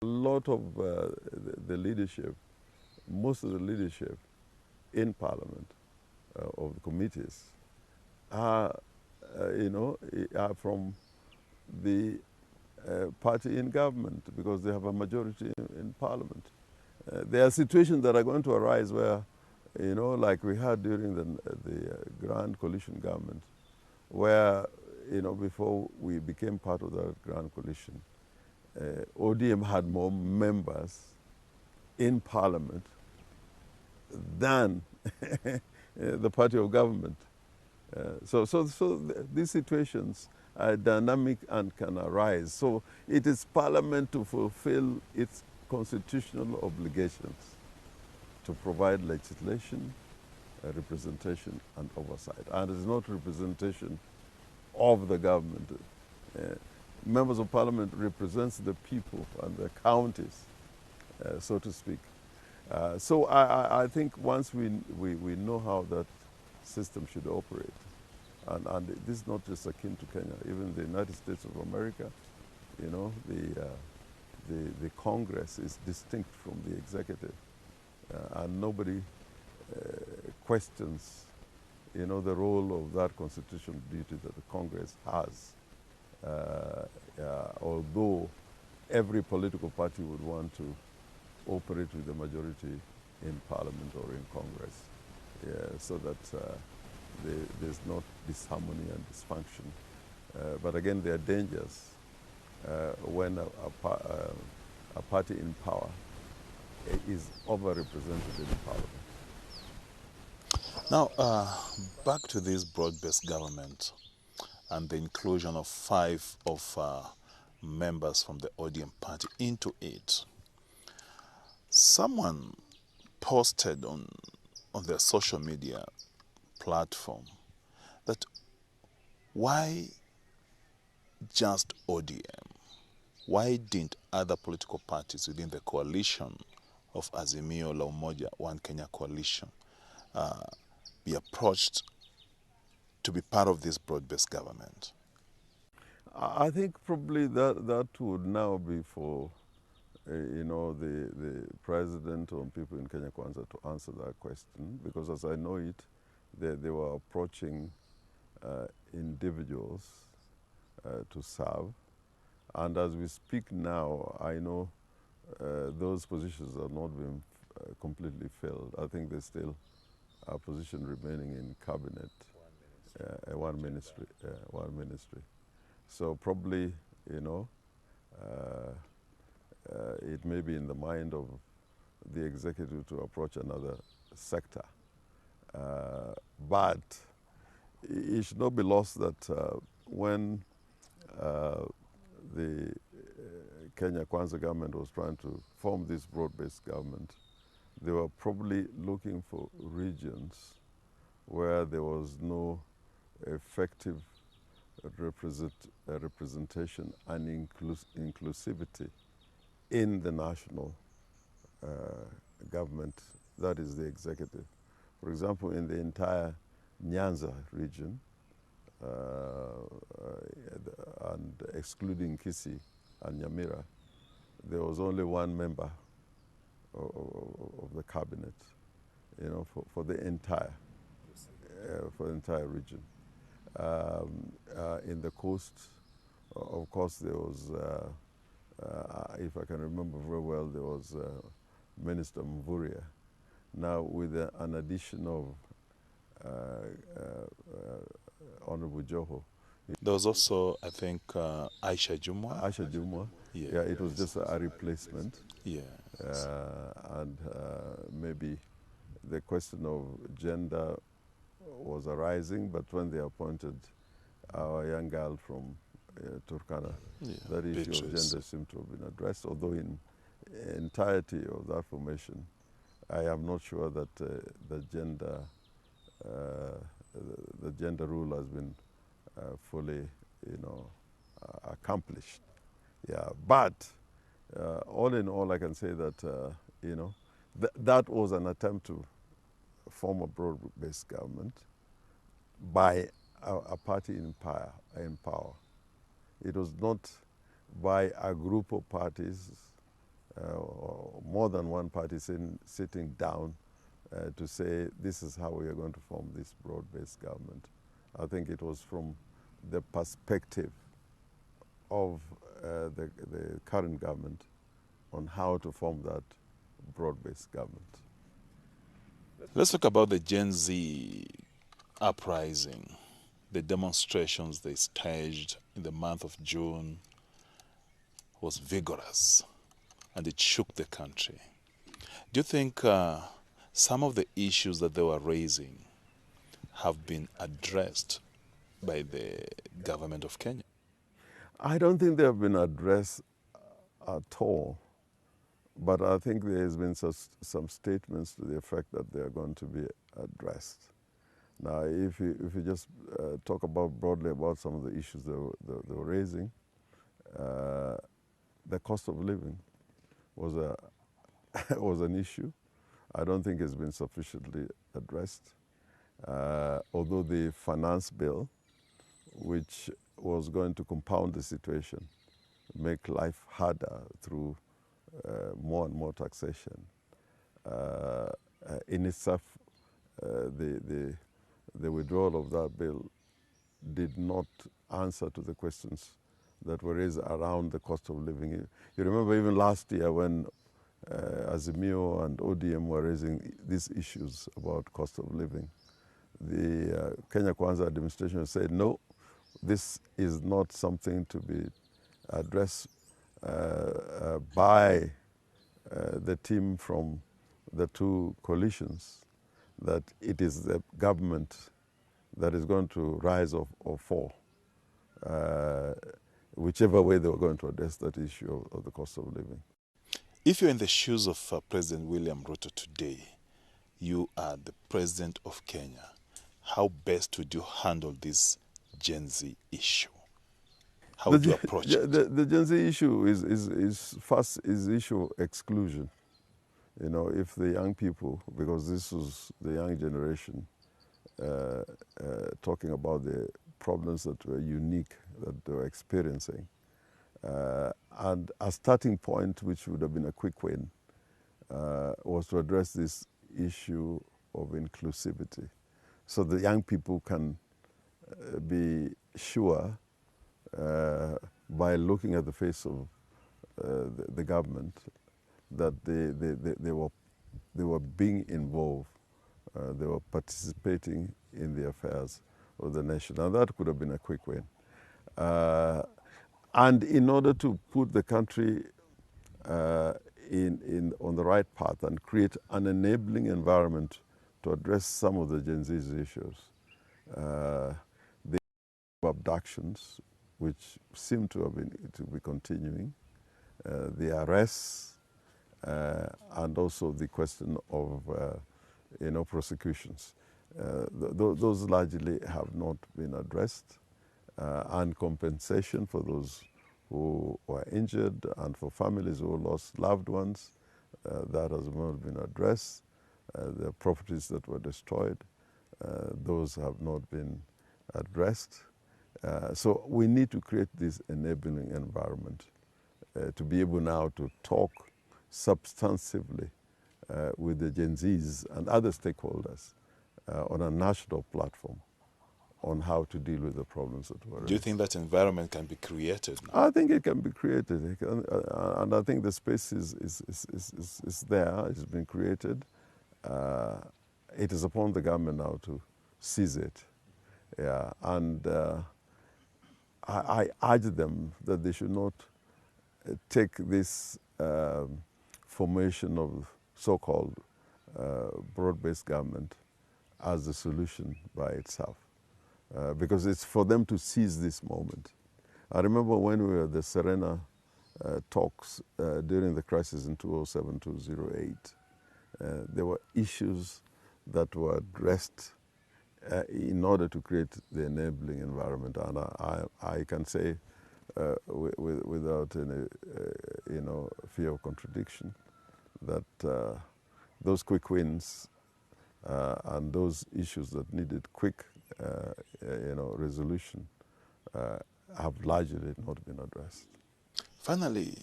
A lot of the leadership, most of the leadership in Parliament of the committees are, are from the party in government because they have a majority in Parliament. There are situations that are going to arise where, like we had during the Grand Coalition government, where, before we became part of that Grand Coalition, ODM had more members in Parliament than the party of government. So these situations are dynamic and can arise. So it is Parliament to fulfill its constitutional obligations to provide legislation, representation, and oversight. And it's not representation of the government. Members of Parliament represents the people and the counties, so to speak. So I think once we know how that system should operate, and this is not just akin to Kenya, even the United States of America, the Congress is distinct from the executive, and nobody questions, the role of that constitutional duty that the Congress has. Although every political party would want to operate with the majority in Parliament or in Congress, so that there's not disharmony and dysfunction. But again, there are dangers when a party in power is overrepresented in Parliament. Now, back to this broad-based government and the inclusion of 5 of members from the ODM party into it. Someone posted on their social media platform that why just ODM? Why didn't other political parties within the coalition of Azimio la Umoja One Kenya coalition be approached to be part of this broad-based government? I think probably that would now be for the president or people in Kenya Kwanza to answer that question, because as I know it, they were approaching individuals to serve. And as we speak now, I know those positions are not being completely filled. I think there's still a position remaining in cabinet, one ministry. So probably, it may be in the mind of the executive to approach another sector. But it should not be lost that when the Kenya Kwanza government was trying to form this broad-based government, they were probably looking for regions where there was no effective representation and inclusivity in the national government, that is the executive. For example, in the entire Nyanza region, and excluding Kisii and Nyamira, there was only one member of the cabinet, for the entire region. In the coast, of course, there was, if I can remember very well, there was Minister Mvurya. Now, with an addition of Honorable Joho. There was also, I think, Aisha Jumwa. Aisha Jumwa. Yeah, it was just a replacement. Yeah. And maybe the question of gender was arising, but when they appointed our young girl from Turkana, that issue of gender seemed to have been addressed, although in entirety of that formation, I am not sure that the gender rule has been fully, accomplished. Yeah, but all in all, I can say that that was an attempt to form a broad-based government by a party in power. It was not by a group of parties or more than one party sitting down to say this is how we are going to form this broad-based government. I think it was from the perspective of the current government on how to form that broad-based government. Let's talk about the Gen Z uprising, the demonstrations they staged in the month of June was vigorous and it shook the country. Do you think some of the issues that they were raising have been addressed by the government of Kenya? I don't think they have been addressed at all, but I think there has been some statements to the effect that they are going to be addressed. Now, if you just talk about broadly about some of the issues they were raising, the cost of living was was an issue. I don't think it's been sufficiently addressed. Although the finance bill, which was going to compound the situation, make life harder through more and more taxation, in itself, the withdrawal of that bill did not answer to the questions that were raised around the cost of living. You remember even last year when Azimio and ODM were raising these issues about cost of living, the Kenya Kwanza administration said, no, this is not something to be addressed by the team from the two coalitions, that it is the government that is going to rise or fall, whichever way they were going to address that issue of the cost of living. If you're in the shoes of President William Ruto today, you are the president of Kenya, how best would you handle this Gen Z issue? How would you approach it? The Gen Z issue is first is issue of exclusion. You know, if the young people, because this was the young generation talking about the problems that were unique that they were experiencing, and a starting point, which would have been a quick win, was to address this issue of inclusivity, so the young people can be sure by looking at the face of the government that they were being involved, they were participating in the affairs of the nation, and that could have been a quick win. And in order to put the country on the right path and create an enabling environment to address some of the Gen Z's issues, the abductions, which seem to be continuing, the arrests, and also the question of prosecutions. Those largely have not been addressed, and compensation for those who were injured and for families who lost loved ones, that has not been addressed. The properties that were destroyed, those have not been addressed. So we need to create this enabling environment to be able now to talk substantively with the Gen Zs and other stakeholders on a national platform on how to deal with the problems that were raised. Do you think that environment can be created now? I think it can be created, and I think the space is there. It's been created. It is upon the government now to seize it. Yeah, and I urge them that they should not take this formation of so-called broad-based government as the solution by itself, because it's for them to seize this moment. I remember when we were at the Serena talks during the crisis in 2007-2008, there were issues that were addressed in order to create the enabling environment, and I can say without any fear of contradiction that those quick wins and those issues that needed quick resolution have largely not been addressed. Finally,